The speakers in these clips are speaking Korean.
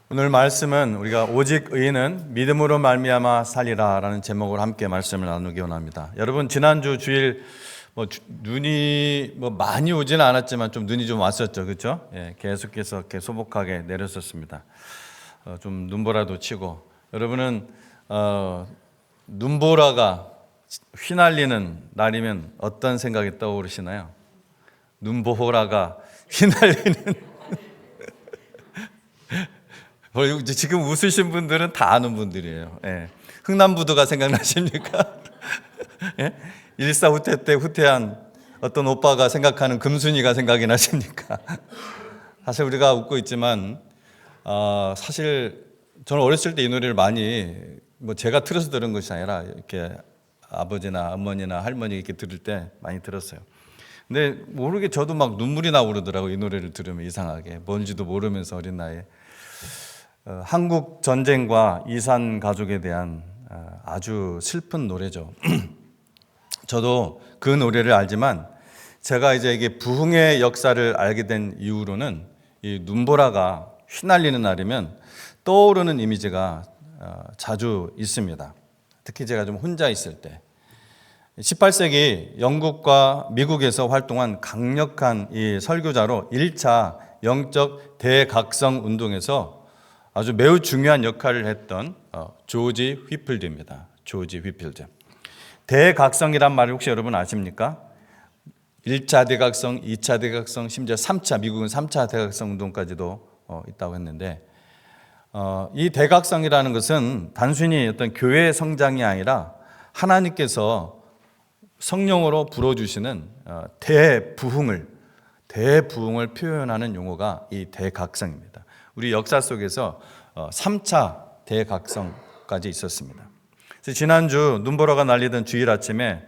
오늘 말씀은 우리가 오직 의인은 믿음으로 말미암아 살리라라는 제목으로 함께 말씀을 나누기 원합니다. 여러분 지난주 주일 눈이 많이 오지는 않았지만 좀 눈이 좀 왔었죠, 그렇죠? 예, 계속해서 이렇게 소복하게 내렸었습니다. 좀 눈보라도 치고 여러분은 눈보라가 휘날리는 날이면 어떤 생각이 떠오르시나요? 눈보라가 휘날리는 지금 웃으신 분들은 다 아는 분들이에요. 예. 흥남부두가 생각나십니까? 예? 일사후퇴 때 후퇴한 어떤 오빠가 생각하는 금순이가 생각이 나십니까? 사실 우리가 웃고 있지만 사실 저는 어렸을 때 이 노래를 많이 제가 틀어서 들은 것이 아니라 이렇게 아버지나 어머니나 할머니 이렇게 들을 때 많이 들었어요. 근데 모르게 저도 막 눈물이 나고 그러더라고요. 이 노래를 들으면 이상하게 뭔지도 모르면서 어린 나이에. 한국 전쟁과 이산 가족에 대한 아주 슬픈 노래죠. 저도 그 노래를 알지만 제가 이제 이게 부흥의 역사를 알게 된 이후로는 이 눈보라가 휘날리는 날이면 떠오르는 이미지가 자주 있습니다. 특히 제가 좀 혼자 있을 때 18세기 영국과 미국에서 활동한 강력한 이 설교자로 1차 영적 대각성 운동에서 아주 매우 중요한 역할을 했던 조지 휘필드입니다. 조지 휘필드. 대각성이란 말을 혹시 여러분 아십니까? 1차 대각성, 2차 대각성, 심지어 3차, 미국은 3차 대각성 운동까지도 있다고 했는데 이 대각성이라는 것은 단순히 어떤 교회의 성장이 아니라 하나님께서 성령으로 불어주시는 대부흥을 표현하는 용어가 이 대각성입니다. 우리 역사 속에서 3차 대각성까지 있었습니다. 그래서 지난주 눈보라가 날리던 주일 아침에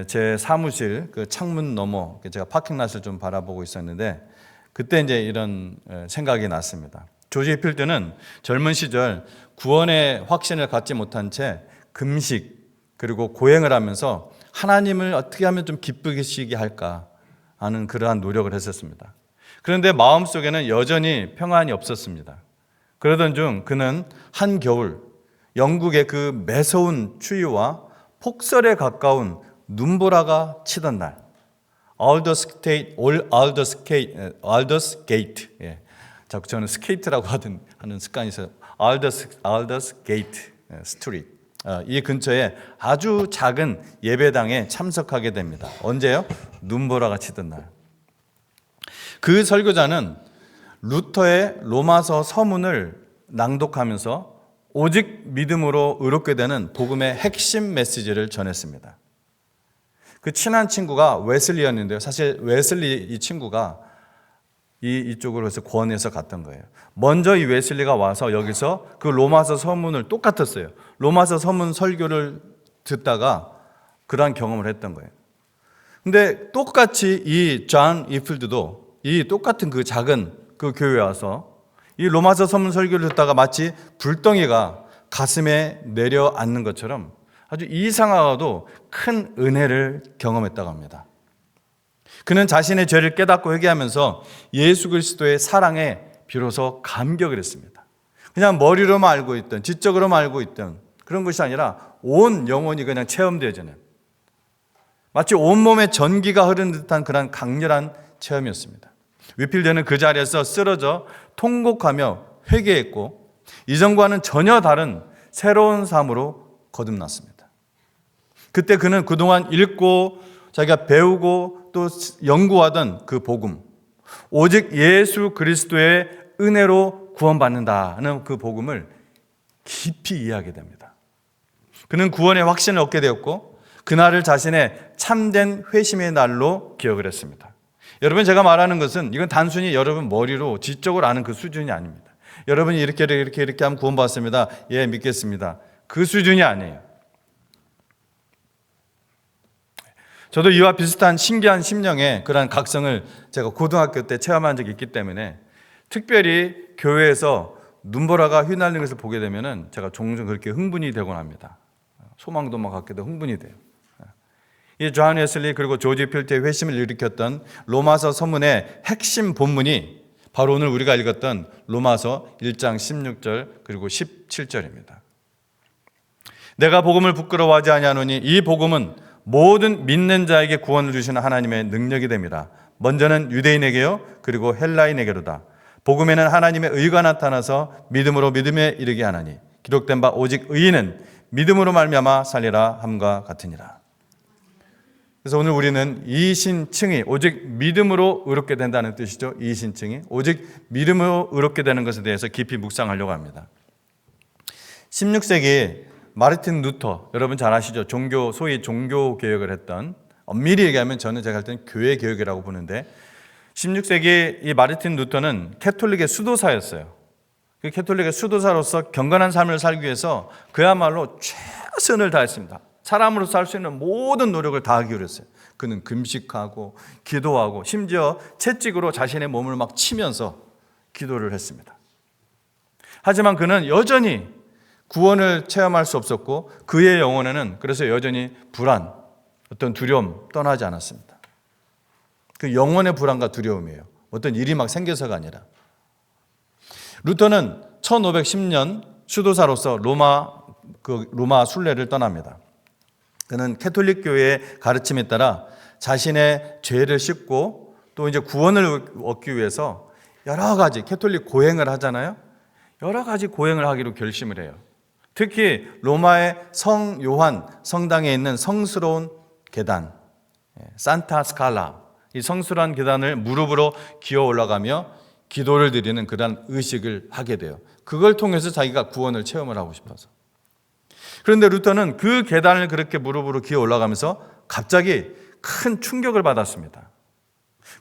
제 사무실 그 창문 너머 제가 파킹랏을 좀 바라보고 있었는데 그때 이제 이런 생각이 났습니다. 조지 휘필드는 젊은 시절 구원의 확신을 갖지 못한 채 금식 그리고 고행을 하면서 하나님을 어떻게 하면 좀 기쁘시게 할까 하는 그러한 노력을 했었습니다. 그런데 마음속에는 여전히 평안이 없었습니다. 그러던 중 그는 한겨울 영국의 그 매서운 추위와 폭설에 가까운 눈보라가 치던 날 알더스 게이트 자꾸 저는 스케이트라고 하는 습관이 있어요. 알더스 게이트 스트리트 이 근처에 아주 작은 예배당에 참석하게 됩니다. 언제요? 눈보라가 치던 날. 그 설교자는 루터의 로마서 서문을 낭독하면서 오직 믿음으로 의롭게 되는 복음의 핵심 메시지를 전했습니다. 그 친한 친구가 웨슬리였는데요. 사실 웨슬리 이 친구가 이쪽으로 해서 권해서 갔던 거예요. 먼저 이 웨슬리가 와서 여기서 그 로마서 서문을 똑같았어요. 로마서 서문 설교를 듣다가 그러한 경험을 했던 거예요. 근데 똑같이 이 존 휘필드도 이 똑같은 그 작은 그 교회에 와서 이 로마서 서문 설교를 듣다가 마치 불덩이가 가슴에 내려앉는 것처럼 아주 이상하고도 큰 은혜를 경험했다고 합니다. 그는 자신의 죄를 깨닫고 회개하면서 예수 그리스도의 사랑에 비로소 감격을 했습니다. 그냥 머리로만 알고 있던, 지적으로만 알고 있던 그런 것이 아니라 온 영혼이 그냥 체험되어지는 마치 온몸에 전기가 흐르는 듯한 그런 강렬한 체험이었습니다. 휘필드는 그 자리에서 쓰러져 통곡하며 회개했고 이전과는 전혀 다른 새로운 삶으로 거듭났습니다. 그때 그는 그동안 읽고 자기가 배우고 또 연구하던 그 복음, 오직 예수 그리스도의 은혜로 구원받는다는 그 복음을 깊이 이해하게 됩니다. 그는 구원의 확신을 얻게 되었고 그날을 자신의 참된 회심의 날로 기억을 했습니다. 여러분 제가 말하는 것은 이건 단순히 여러분 머리로 지적으로 아는 그 수준이 아닙니다. 여러분이 이렇게 하면 구원받습니다. 예, 믿겠습니다. 그 수준이 아니에요. 저도 이와 비슷한 신기한 심령의 그러한 각성을 제가 고등학교 때 체험한 적이 있기 때문에 특별히 교회에서 눈보라가 휘날리는 것을 보게 되면 제가 종종 그렇게 흥분이 되곤 합니다. 소망도 막 갖게 되고 흥분이 돼요. 이 존 웨슬리 그리고 조지 휘필드의 회심을 일으켰던 로마서 서문의 핵심 본문이 바로 오늘 우리가 읽었던 로마서 1장 16절 그리고 17절입니다. 내가 복음을 부끄러워하지 아니하노니 이 복음은 모든 믿는 자에게 구원을 주시는 하나님의 능력이 됩니다. 먼저는 유대인에게요 그리고 헬라인에게로다. 복음에는 하나님의 의가 나타나서 믿음으로 믿음에 이르게 하나니 기록된 바 오직 의인은 믿음으로 말미암아 살리라 함과 같으니라. 그래서 오늘 우리는 이 신칭이 오직 믿음으로 의롭게 된다는 뜻이죠. 이 신칭이 오직 믿음으로 의롭게 되는 것에 대해서 깊이 묵상하려고 합니다. 16세기 마르틴 루터, 여러분 잘 아시죠? 소위 종교개혁을 했던, 엄밀히 얘기하면 제가 할 때는 교회개혁이라고 보는데 16세기 이 마르틴 루터는 캐톨릭의 수도사였어요. 그 캐톨릭의 수도사로서 경건한 삶을 살기 위해서 그야말로 최선을 다했습니다. 사람으로서 할 수 있는 모든 노력을 다 기울였어요. 그는 금식하고 기도하고 심지어 채찍으로 자신의 몸을 막 치면서 기도를 했습니다. 하지만 그는 여전히 구원을 체험할 수 없었고 그의 영혼에는 그래서 여전히 불안, 어떤 두려움 떠나지 않았습니다. 그 영혼의 불안과 두려움이에요. 어떤 일이 막 생겨서가 아니라. 루터는 1510년 수도사로서 로마 순례를 떠납니다. 그는 캐톨릭 교회의 가르침에 따라 자신의 죄를 씻고 또 이제 구원을 얻기 위해서 여러 가지 캐톨릭 고행을 하잖아요. 여러 가지 고행을 하기로 결심을 해요. 특히 로마의 성 요한 성당에 있는 성스러운 계단, 산타 스칼라, 이 성스러운 계단을 무릎으로 기어 올라가며 기도를 드리는 그런 의식을 하게 돼요. 그걸 통해서 자기가 구원을 체험을 하고 싶어서. 그런데 루터는 그 계단을 그렇게 무릎으로 기어 올라가면서 갑자기 큰 충격을 받았습니다.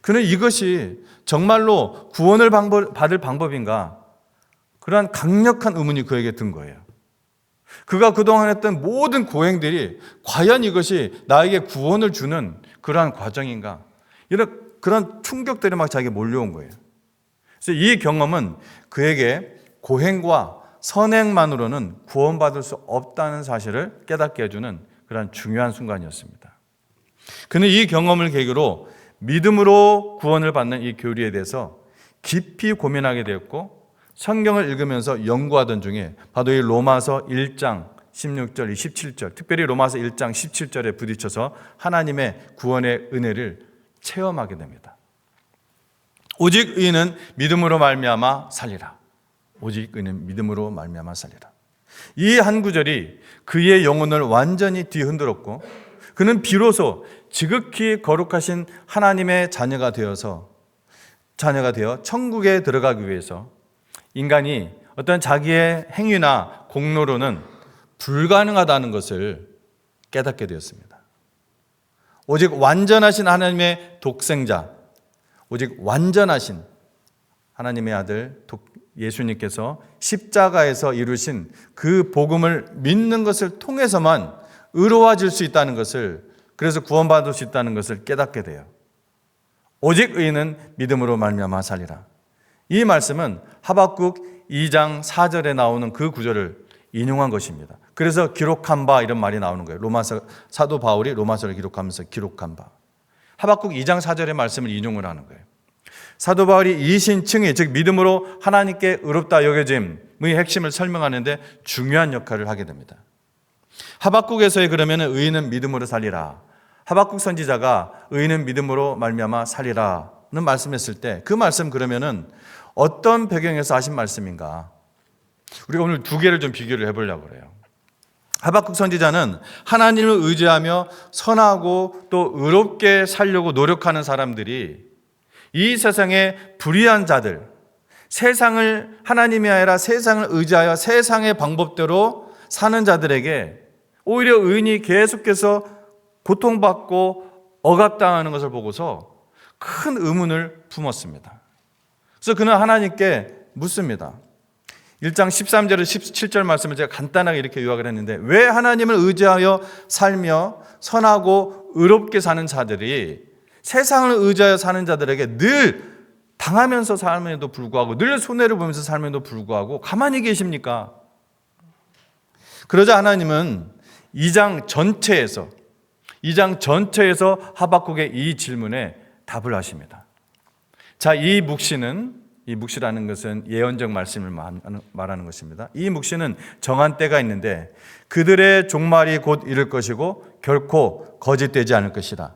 그는 이것이 정말로 구원을 받을 방법인가? 그러한 강력한 의문이 그에게 든 거예요. 그가 그동안 했던 모든 고행들이 과연 이것이 나에게 구원을 주는 그러한 과정인가? 그런 충격들이 막 자기에게 몰려온 거예요. 그래서 이 경험은 그에게 고행과 선행만으로는 구원받을 수 없다는 사실을 깨닫게 해주는 그런 중요한 순간이었습니다. 그는 이 경험을 계기로 믿음으로 구원을 받는 이 교리에 대해서 깊이 고민하게 되었고 성경을 읽으면서 연구하던 중에 바로 이 로마서 1장 16절, 17절, 특별히 로마서 1장 17절에 부딪혀서 하나님의 구원의 은혜를 체험하게 됩니다. 오직 의인은 믿음으로 말미암아 살리라. 오직 의인은 믿음으로 말미암아 살리라. 이 한 구절이 그의 영혼을 완전히 뒤흔들었고 그는 비로소 지극히 거룩하신 하나님의 자녀가 되어 천국에 들어가기 위해서 인간이 어떤 자기의 행위나 공로로는 불가능하다는 것을 깨닫게 되었습니다. 오직 완전하신 하나님의 독생자, 오직 완전하신 하나님의 아들 예수님께서 십자가에서 이루신 그 복음을 믿는 것을 통해서만 의로워질 수 있다는 것을, 그래서 구원받을 수 있다는 것을 깨닫게 돼요. 오직 의인은 믿음으로 말미암아 살리라. 이 말씀은 하박국 2장 4절에 나오는 그 구절을 인용한 것입니다. 그래서 기록한 바 이런 말이 나오는 거예요. 사도 바울이 로마서를 기록하면서 기록한 바. 하박국 2장 4절의 말씀을 인용을 하는 거예요. 사도 바울이 이 신칭이 즉 믿음으로 하나님께 의롭다 여겨짐의 핵심을 설명하는데 중요한 역할을 하게 됩니다. 하박국에서의 그러면 의인은 믿음으로 살리라. 하박국 선지자가 의인은 믿음으로 말미암아 살리라는 말씀했을 때 그 말씀 그러면은 어떤 배경에서 하신 말씀인가? 우리가 오늘 두 개를 좀 비교를 해보려고 그래요. 하박국 선지자는 하나님을 의지하며 선하고 또 의롭게 살려고 노력하는 사람들이 이 세상의 불의한 자들, 세상을 하나님이 아니라 세상을 의지하여 세상의 방법대로 사는 자들에게 오히려 의인이 계속해서 고통받고 억압당하는 것을 보고서 큰 의문을 품었습니다. 그래서 그는 하나님께 묻습니다. 1장 13절에 17절 말씀을 제가 간단하게 이렇게 요약을 했는데 왜 하나님을 의지하여 살며 선하고 의롭게 사는 자들이 세상을 의지하여 사는 자들에게 늘 당하면서 삶에도 불구하고 늘 손해를 보면서 삶에도 불구하고 가만히 계십니까? 그러자 하나님은 2장 전체에서 하박국의 이 질문에 답을 하십니다. 자, 이 묵시는 이 묵시라는 것은 예언적 말씀을 말하는 것입니다. 이 묵시는 정한 때가 있는데 그들의 종말이 곧 이를 것이고 결코 거짓되지 않을 것이다.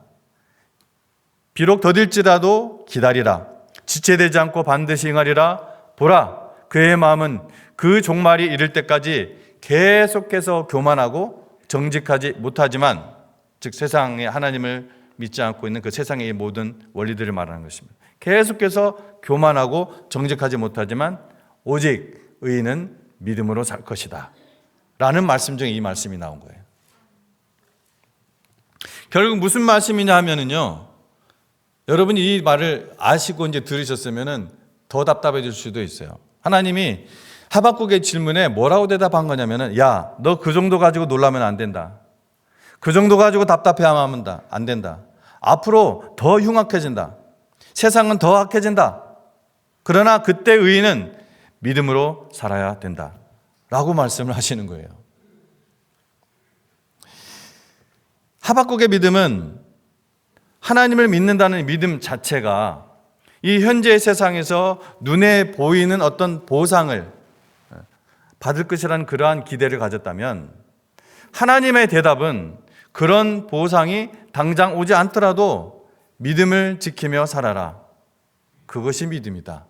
비록 더딜지라도 기다리라. 지체되지 않고 반드시 응하리라. 보라, 그의 마음은 그 종말이 이를 때까지 계속해서 교만하고 정직하지 못하지만, 즉 세상에 하나님을 믿지 않고 있는 그 세상의 모든 원리들을 말하는 것입니다. 계속해서 교만하고 정직하지 못하지만 오직 의인은 믿음으로 살 것이다 라는 말씀 중에 이 말씀이 나온 거예요. 결국 무슨 말씀이냐 하면은요, 여러분이 이 말을 아시고 이제 들으셨으면은 더 답답해질 수도 있어요. 하나님이 하박국의 질문에 뭐라고 대답한 거냐면은, 야, 너 그 정도 가지고 놀라면 안 된다. 그 정도 가지고 답답해하면 안 된다. 앞으로 더 흉악해진다. 세상은 더 악해진다. 그러나 그때 의인은 믿음으로 살아야 된다 라고 말씀을 하시는 거예요. 하박국의 믿음은, 하나님을 믿는다는 믿음 자체가 이 현재의 세상에서 눈에 보이는 어떤 보상을 받을 것이라는 그러한 기대를 가졌다면, 하나님의 대답은 그런 보상이 당장 오지 않더라도 믿음을 지키며 살아라. 그것이 믿음이다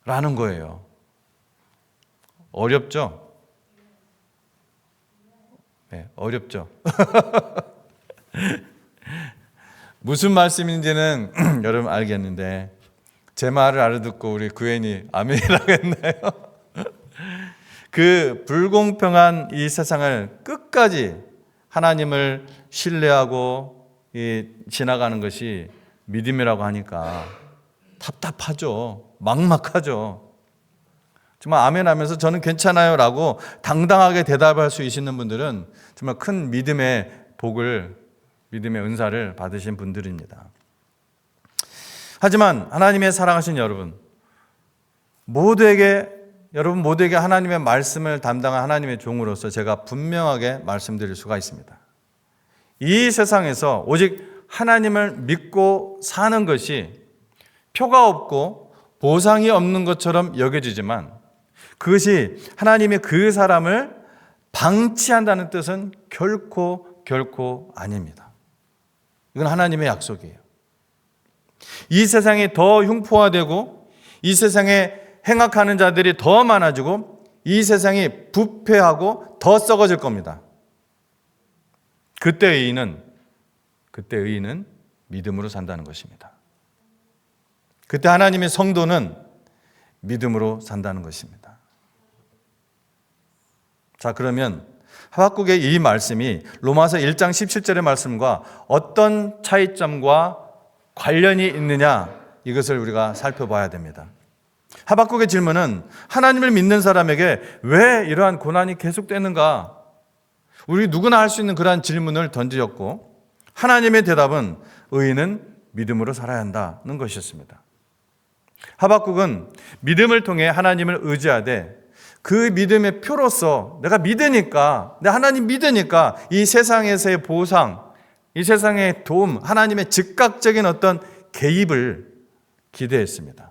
라는 거예요. 어렵죠? 네, 어렵죠? 무슨 말씀인지는 여러분 알겠는데, 제 말을 알아듣고 우리 구현이 아멘이라고 했나요? 그 불공평한 이 세상을 끝까지 하나님을 신뢰하고 지나가는 것이 믿음이라고 하니까 답답하죠. 막막하죠. 정말 아멘 하면서 저는 괜찮아요 라고 당당하게 대답할 수 있는 분들은 정말 큰 믿음의 복을, 믿음의 은사를 받으신 분들입니다. 하지만 하나님의 사랑하신 여러분 모두에게 하나님의 말씀을 담당한 하나님의 종으로서 제가 분명하게 말씀드릴 수가 있습니다. 이 세상에서 오직 하나님을 믿고 사는 것이 표가 없고 보상이 없는 것처럼 여겨지지만, 그것이 하나님의 그 사람을 방치한다는 뜻은 결코 아닙니다. 이건 하나님의 약속이에요. 이 세상이 더 흉포화되고 이 세상에 행악하는 자들이 더 많아지고 이 세상이 부패하고 더 썩어질 겁니다. 그때 의인은 믿음으로 산다는 것입니다. 그때 하나님의 성도는 믿음으로 산다는 것입니다. 자, 그러면 하박국의 이 말씀이 로마서 1장 17절의 말씀과 어떤 차이점과 관련이 있느냐, 이것을 우리가 살펴봐야 됩니다. 하박국의 질문은 하나님을 믿는 사람에게 왜 이러한 고난이 계속되는가, 우리 누구나 할 수 있는 그러한 질문을 던지었고, 하나님의 대답은 의인은 믿음으로 살아야 한다는 것이었습니다. 하박국은 믿음을 통해 하나님을 의지하되 그 믿음의 표로서 내가 하나님 믿으니까 이 세상에서의 보상, 이 세상의 도움, 하나님의 즉각적인 어떤 개입을 기대했습니다.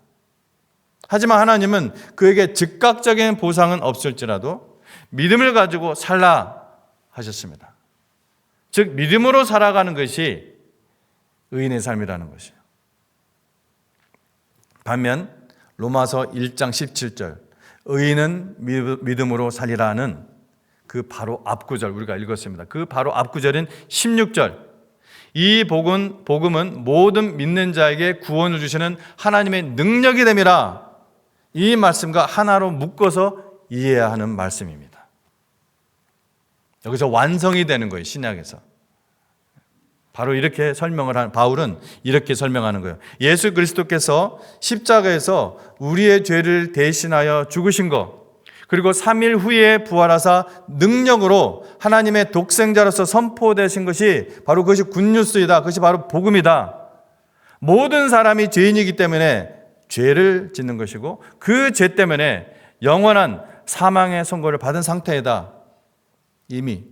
하지만 하나님은 그에게 즉각적인 보상은 없을지라도 믿음을 가지고 살라 하셨습니다. 즉 믿음으로 살아가는 것이 의인의 삶이라는 것이에요. 반면 로마서 1장 17절 의인은 믿음으로 살리라는 그 바로 앞구절 우리가 읽었습니다. 그 바로 앞구절인 16절, 이 복음은 모든 믿는 자에게 구원을 주시는 하나님의 능력이 됨이라, 이 말씀과 하나로 묶어서 이해해야 하는 말씀입니다. 여기서 완성이 되는 거예요. 신약에서 바로 이렇게 바울은 이렇게 설명하는 거예요. 예수 그리스도께서 십자가에서 우리의 죄를 대신하여 죽으신 것, 그리고 3일 후에 부활하사 능력으로 하나님의 독생자로서 선포되신 것이 바로 그것이 굿뉴스이다. 그것이 바로 복음이다. 모든 사람이 죄인이기 때문에 죄를 짓는 것이고 그 죄 때문에 영원한 사망의 선고를 받은 상태이다. 이미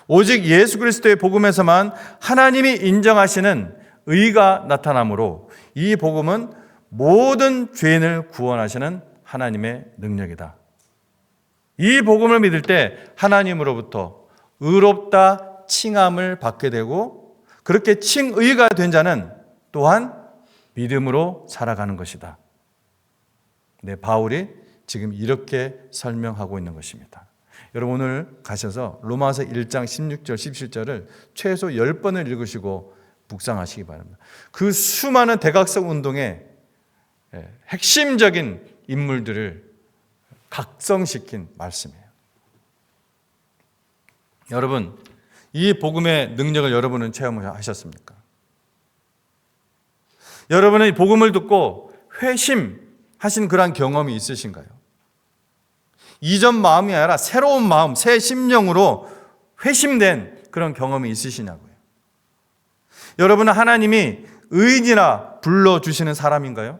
오직 예수 그리스도의 복음에서만 하나님이 인정하시는 의가 나타나므로 이 복음은 모든 죄인을 구원하시는 하나님의 능력이다. 이 복음을 믿을 때 하나님으로부터 의롭다 칭함을 받게 되고, 그렇게 칭의가 된 자는 또한 믿음으로 살아가는 것이다. 네, 바울이 지금 이렇게 설명하고 있는 것입니다. 여러분, 오늘 가셔서 로마서 1장 16절 17절을 최소 10번을 읽으시고 묵상하시기 바랍니다. 그 수많은 대각성 운동의 핵심적인 인물들을 각성시킨 말씀이에요. 여러분, 이 복음의 능력을 여러분은 체험하셨습니까? 여러분은 이 복음을 듣고 회심하신 그런 경험이 있으신가요? 이전 마음이 아니라 새로운 마음, 새 심령으로 회심된 그런 경험이 있으시냐고요. 여러분은 하나님이 의인이라 불러주시는 사람인가요?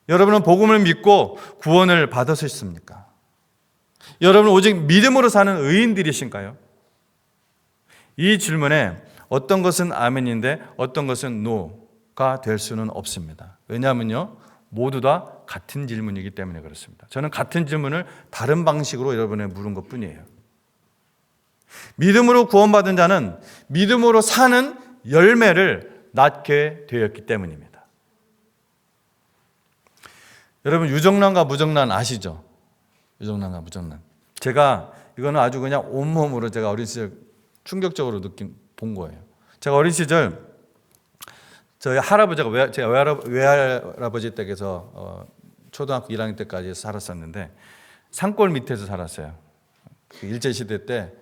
여러분은 복음을 믿고 구원을 받으셨습니까? 여러분은 오직 믿음으로 사는 의인들이신가요? 이 질문에 어떤 것은 아멘인데 어떤 것은 노가 될 수는 없습니다. 왜냐하면요, 모두 다 같은 질문이기 때문에 그렇습니다. 저는 같은 질문을 다른 방식으로 여러분에 물은 것뿐이에요. 믿음으로 구원받은 자는 믿음으로 사는 열매를 낳게 되었기 때문입니다. 여러분, 유정란과 무정란 아시죠? 유정란과 무정란. 제가 이거는 아주 그냥 온몸으로 제가 어린 시절 충격적으로 본 거예요. 제가 어린 시절 저희 할아버지가 제 외할아버지 댁에서 초등학교 1학년 때까지 살았었는데 산골 밑에서 살았어요. 일제시대 때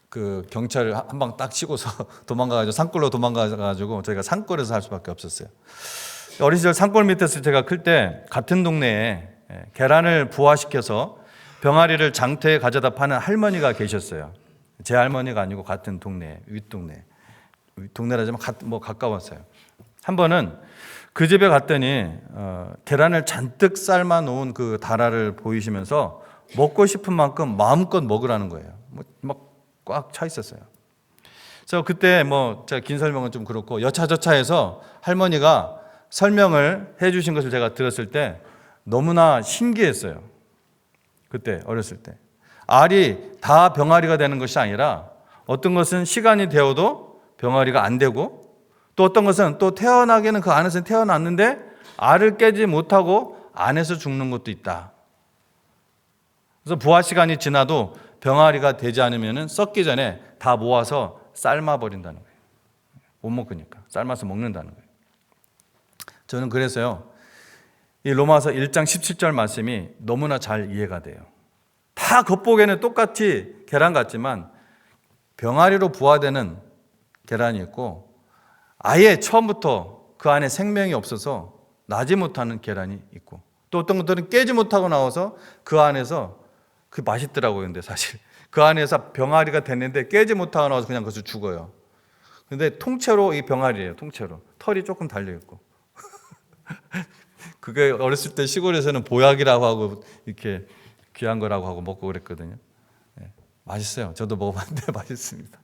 그 경찰을 한 방 딱 치고서 도망가가지고 산골로 도망가가지고 저희가 산골에서 살 수밖에 없었어요. 어린 시절 산골 밑에서 제가 클 때 같은 동네에 계란을 부화시켜서 병아리를 장터에 가져다 파는 할머니가 계셨어요. 제 할머니가 아니고 같은 동네, 윗동네라지만 가까웠어요. 한 번은 그 집에 갔더니 계란을 잔뜩 삶아 놓은 그 다라를 보이시면서 먹고 싶은 만큼 마음껏 먹으라는 거예요. 막 꽉 차 있었어요. 그래서 그때 제가 긴 설명은 좀 그렇고 여차저차해서 할머니가 설명을 해주신 것을 제가 들었을 때 너무나 신기했어요. 그때 어렸을 때 알이 다 병아리가 되는 것이 아니라 어떤 것은 시간이 되어도 병아리가 안 되고, 또 어떤 것은 또 태어나기는 그 안에서 태어났는데 알을 깨지 못하고 안에서 죽는 것도 있다. 그래서 부화 시간이 지나도 병아리가 되지 않으면 썩기 전에 다 모아서 삶아버린다는 거예요. 못 먹으니까 삶아서 먹는다는 거예요. 저는 그래서요, 이 로마서 1장 17절 말씀이 너무나 잘 이해가 돼요. 다 겉보기에는 똑같이 계란 같지만 병아리로 부화되는 계란이 있고, 아예 처음부터 그 안에 생명이 없어서 나지 못하는 계란이 있고, 또 어떤 것들은 깨지 못하고 나와서 그 안에서 그 맛있더라고요. 근데 사실 그 안에서 병아리가 됐는데 깨지 못하고 나와서 그냥 그것을 죽어요. 근데 통째로 이 병아리예요. 통째로 털이 조금 달려 있고. 그게 어렸을 때 시골에서는 보약이라고 하고 이렇게 귀한 거라고 하고 먹고 그랬거든요. 네, 맛있어요. 저도 먹어봤는데 맛있습니다.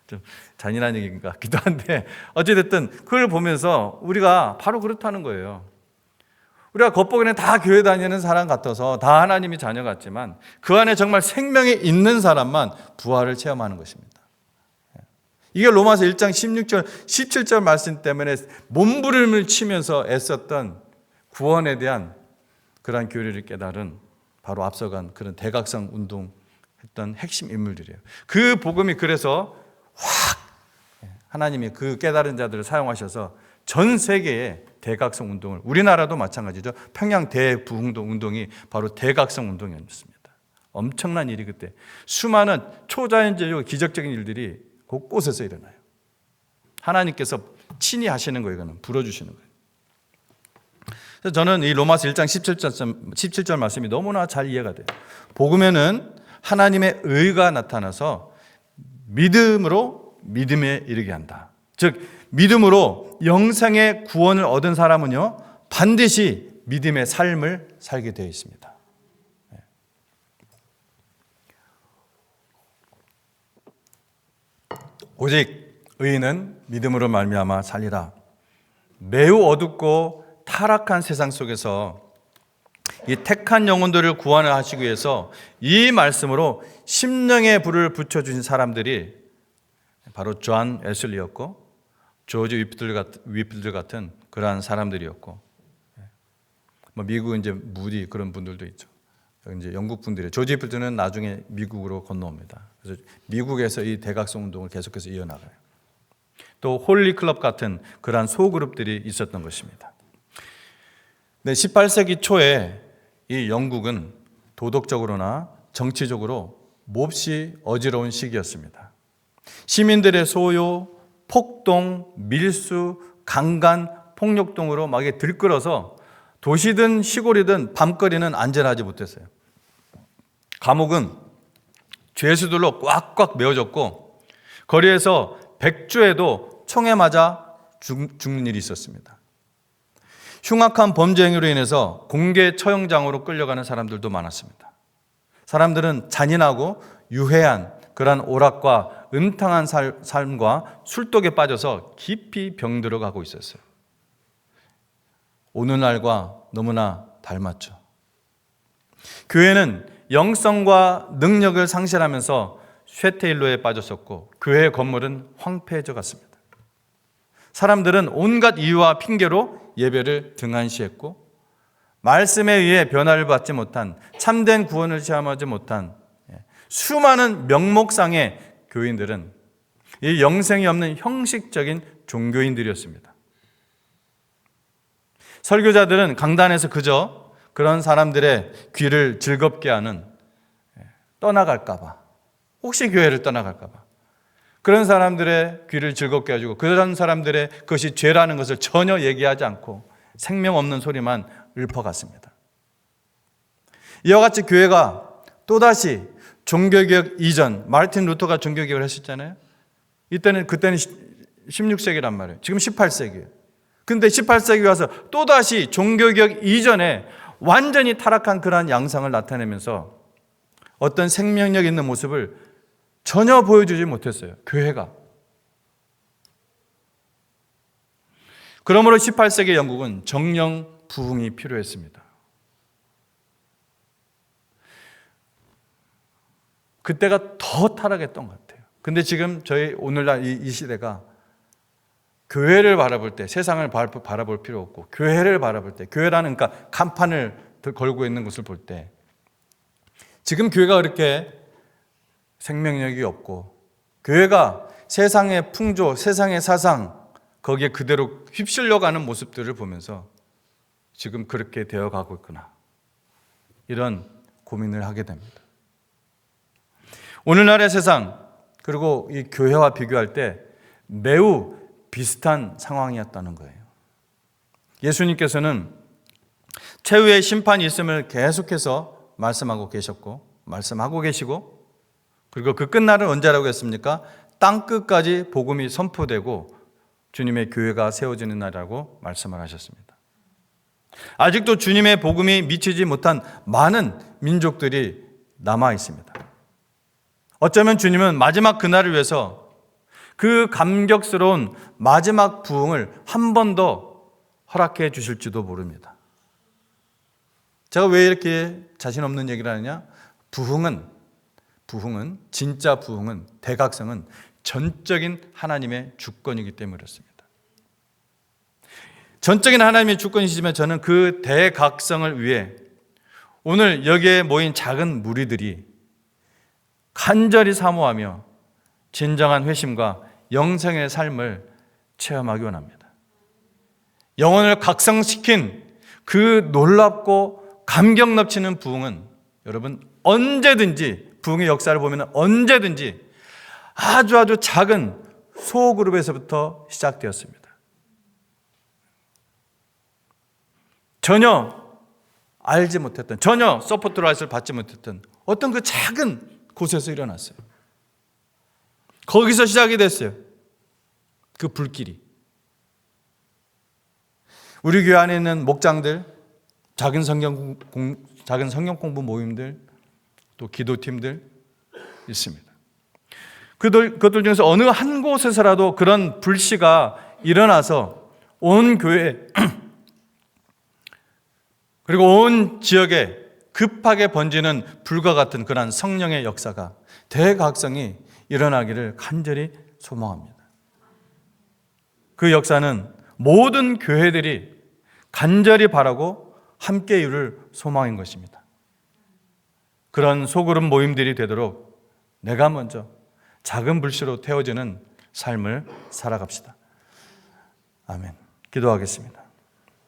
좀 잔인한 얘기인 것 같기도 한데 어찌됐든 그걸 보면서 우리가 바로 그렇다는 거예요. 우리가 겉보기에는 다 교회 다니는 사람 같아서 다 하나님이 자녀 같지만 그 안에 정말 생명이 있는 사람만 부활을 체험하는 것입니다. 이게 로마서 1장 16절 17절 말씀 때문에 몸부림을 치면서 애썼던 구원에 대한 그러한 교리를 깨달은 바로 앞서간 그런 대각성 운동했던 핵심 인물들이에요. 그 복음이 그래서 확 하나님이 그 깨달은 자들을 사용하셔서 전 세계의 대각성 운동을, 우리나라도 마찬가지죠. 평양 대부흥동 운동이 바로 대각성 운동이었습니다. 엄청난 일이 그때 수많은 초자연적이고 기적적인 일들이 곳곳에서 일어나요. 하나님께서 친히 하시는 거예요. 이거는 불어주시는 거예요. 그래서 저는 이 로마서 1장 17절 말씀이 너무나 잘 이해가 돼요. 복음에는 하나님의 의가 나타나서 믿음으로 믿음에 이르게 한다. 즉 믿음으로 영생의 구원을 얻은 사람은요 반드시 믿음의 삶을 살게 되어 있습니다. 오직 의인은 믿음으로 말미암아 살리라. 매우 어둡고 타락한 세상 속에서 이 택한 영혼들을 구원하시기 위해서 이 말씀으로 심령의 불을 붙여주신 사람들이 바로 존 웨슬리였고 조지 위필들 같은 그러한 사람들이었고, 미국은 이제 무디 그런 분들도 있죠. 이제 영국 분들이 조지 위필들은 나중에 미국으로 건너옵니다. 그래서 미국에서 이 대각성 운동을 계속해서 이어나가요. 또 홀리 클럽 같은 그러한 소그룹들이 있었던 것입니다. 네, 18세기 초에 이 영국은 도덕적으로나 정치적으로 몹시 어지러운 시기였습니다. 시민들의 소요, 폭동, 밀수, 강간, 폭력 등으로 막 들끓어서 도시든 시골이든 밤거리는 안전하지 못했어요. 감옥은 죄수들로 꽉꽉 메워졌고 거리에서 백주에도 총에 맞아 죽는 일이 있었습니다. 흉악한 범죄 행위로 인해서 공개 처형장으로 끌려가는 사람들도 많았습니다. 사람들은 잔인하고 유해한 그러한 오락과 음탕한 삶과 술독에 빠져서 깊이 병들어가고 있었어요. 오늘날과 너무나 닮았죠. 교회는 영성과 능력을 상실하면서 쇠퇴일로에 빠졌었고 교회 건물은 황폐해져 갔습니다. 사람들은 온갖 이유와 핑계로 예배를 등한시했고 말씀에 의해 변화를 받지 못한 참된 구원을 체험하지 못한 수많은 명목상의 교인들은 이 영생이 없는 형식적인 종교인들이었습니다. 설교자들은 강단에서 그저 그런 사람들의 귀를 즐겁게 하는 떠나갈까봐, 혹시 교회를 떠나갈까봐 그런 사람들의 귀를 즐겁게 해주고 그런 사람들의 그것이 죄라는 것을 전혀 얘기하지 않고 생명 없는 소리만 읊어갔습니다. 이와 같이 교회가 또다시 종교개혁 이전, 마르틴 루터가 종교개혁을 했었잖아요. 그때는 16세기란 말이에요. 지금 18세기예요. 근데 18세기 와서 또다시 종교개혁 이전에 완전히 타락한 그러한 양상을 나타내면서 어떤 생명력 있는 모습을 전혀 보여주지 못했어요. 교회가. 그러므로 18세기 영국은 정령 부흥이 필요했습니다. 그때가 더 타락했던 것 같아요. 근데 지금 저희 오늘날 이 시대가 교회를 바라볼 때 세상을 바라볼 필요 없고 교회를 바라볼 때 교회라는 그러니까 간판을 걸고 있는 것을 볼 때 지금 교회가 그렇게 생명력이 없고 교회가 세상의 풍조, 세상의 사상 거기에 그대로 휩쓸려가는 모습들을 보면서 지금 그렇게 되어가고 있구나 이런 고민을 하게 됩니다. 오늘날의 세상 그리고 이 교회와 비교할 때 매우 비슷한 상황이었다는 거예요. 예수님께서는 최후의 심판이 있음을 계속해서 말씀하고 계셨고 말씀하고 계시고 그리고 그 끝날은 언제라고 했습니까? 땅끝까지 복음이 선포되고 주님의 교회가 세워지는 날이라고 말씀을 하셨습니다. 아직도 주님의 복음이 미치지 못한 많은 민족들이 남아 있습니다. 어쩌면 주님은 마지막 그날을 위해서 그 감격스러운 마지막 부흥을 한 번 더 허락해 주실지도 모릅니다. 제가 왜 이렇게 자신 없는 얘기를 하느냐? 부흥은 진짜 부흥은 대각성은 전적인 하나님의 주권이기 때문에 그렇습니다. 전적인 하나님의 주권이시지만 저는 그 대각성을 위해 오늘 여기에 모인 작은 무리들이 간절히 사모하며 진정한 회심과 영생의 삶을 체험하기 원합니다. 영혼을 각성시킨 그 놀랍고 감격 넘치는 부흥은 여러분 언제든지 부흥의 역사를 보면 언제든지 아주 작은 소그룹에서부터 시작되었습니다. 전혀 알지 못했던, 전혀 서포트라이트를 받지 못했던 어떤 그 작은 곳에서 일어났어요. 거기서 시작이 됐어요. 그 불길이. 우리 교회 안에 있는 목장들, 작은 성경 공부 모임들, 또 기도팀들 있습니다. 그것들 중에서 어느 한 곳에서라도 그런 불씨가 일어나서 온 교회에 그리고 온 지역에 급하게 번지는 불과 같은 그러한 성령의 역사가 대각성이 일어나기를 간절히 소망합니다. 그 역사는 모든 교회들이 간절히 바라고 함께 이룰 소망인 것입니다. 그런 소그룹 모임들이 되도록 내가 먼저 작은 불씨로 태워지는 삶을 살아갑시다. 아멘. 기도하겠습니다.